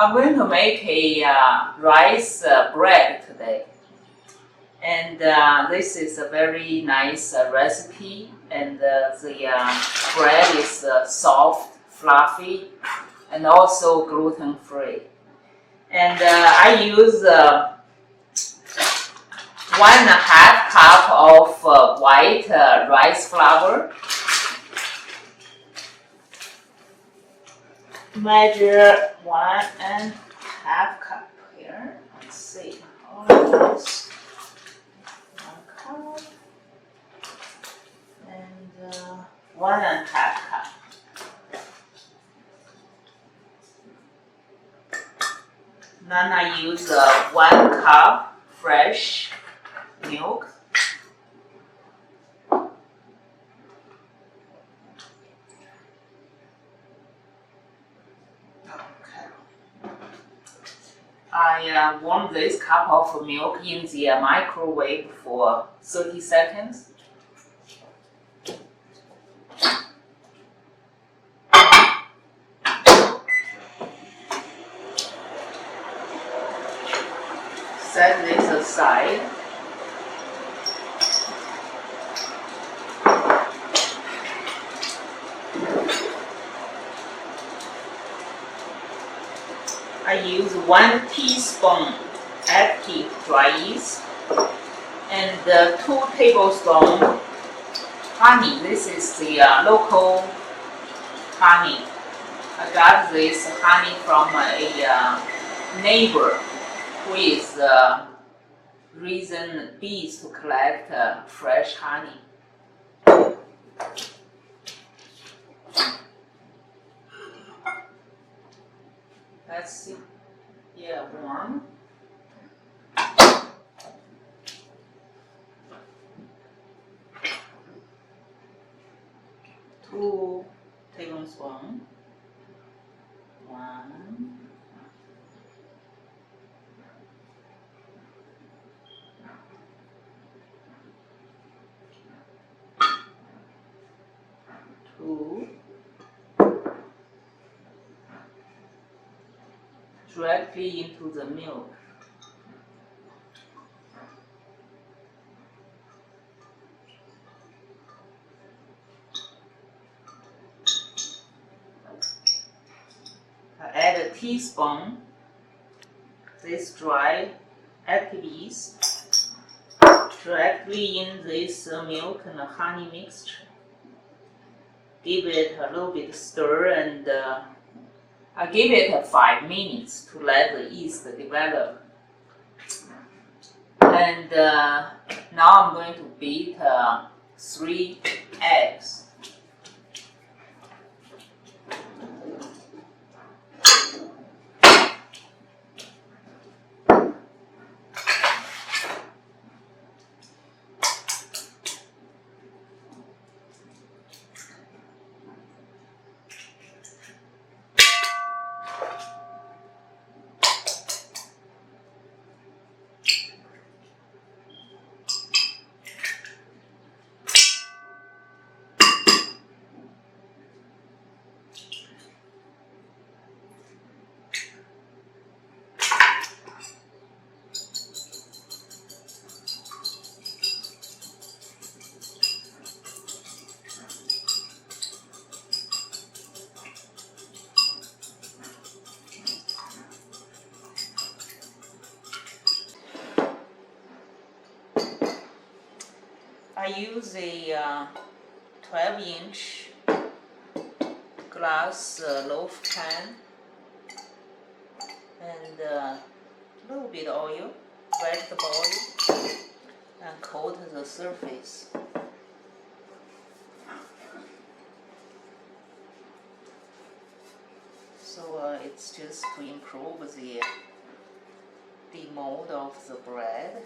I'm going to make a rice bread today. And this is a very nice recipe. And the bread is soft, fluffy, and also gluten-free. And I use 1.5 cup of white rice flour. Measure 1.5 cup here. Let's see. Almost 1 cup and 1.5 cup. Then I use 1 cup fresh milk. I warm this cup of milk in the microwave for 30 seconds. Set this aside. I use 1 teaspoon active dry yeast and 2 tablespoons honey. This is the local honey. I got this honey from a neighbor who is raising bees to collect fresh honey. Let's see. Yeah, warm. Two tablespoons. 1. 2. Directly into the milk. I add a teaspoon this dry active yeast directly in this milk and honey mixture. Give it a little bit stir and I give it 5 minutes to let the yeast develop. And now I'm going to beat 3 eggs. I use a 12-inch glass loaf pan and a little bit oil, vegetable oil, and coat the surface. So it's just to improve the mold of the bread.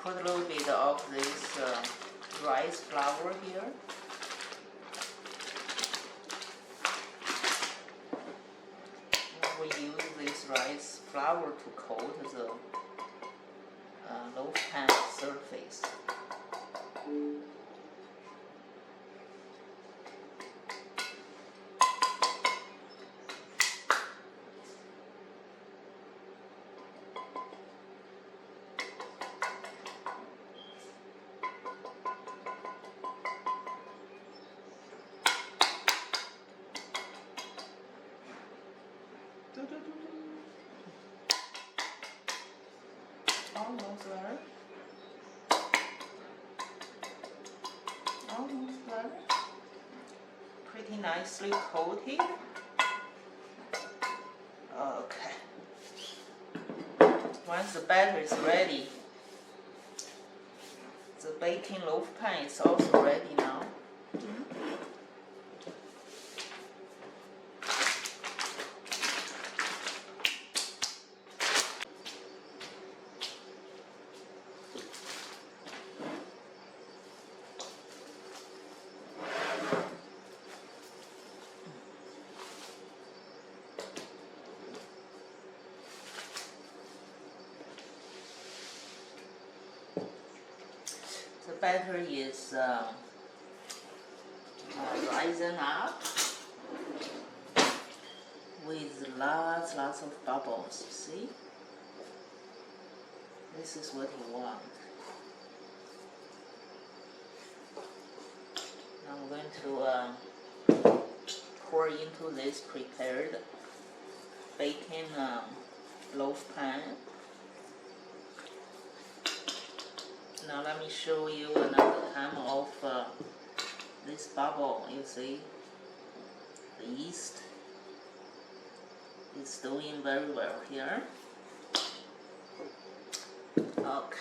Put a little bit of this rice flour here. rice flour to coat the loaf pan surface. Almost there. Almost there. Pretty nicely coated. Okay. Once the batter is ready, the baking loaf pan is also ready now. The batter is rising up with lots of bubbles. See? This is what you want. I'm going to pour into this prepared baking loaf pan. Now let me show you another time of this bubble. You see, the yeast is doing very well here. Okay.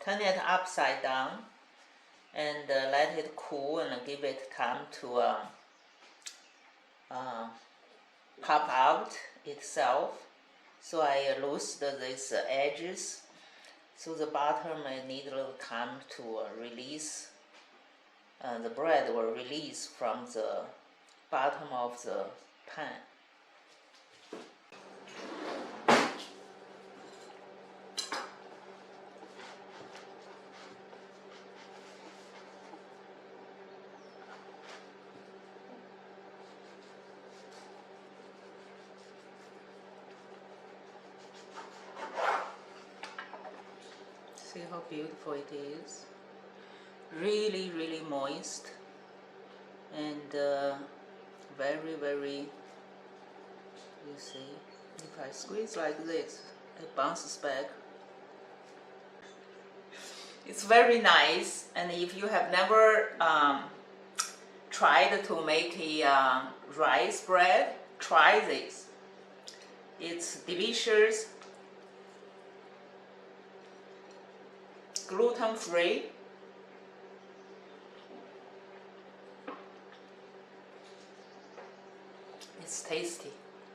Turn it upside down and let it cool and give it time to pop out itself. So I loosened these edges, so the butter may need a little time to release. The bread will release from the bottom of the pan. See how beautiful it is? really moist, and very, you see, if I squeeze like this, it bounces back. It's very nice, and if you have never tried to make a rice bread, try this. It's delicious, gluten-free. It's tasty.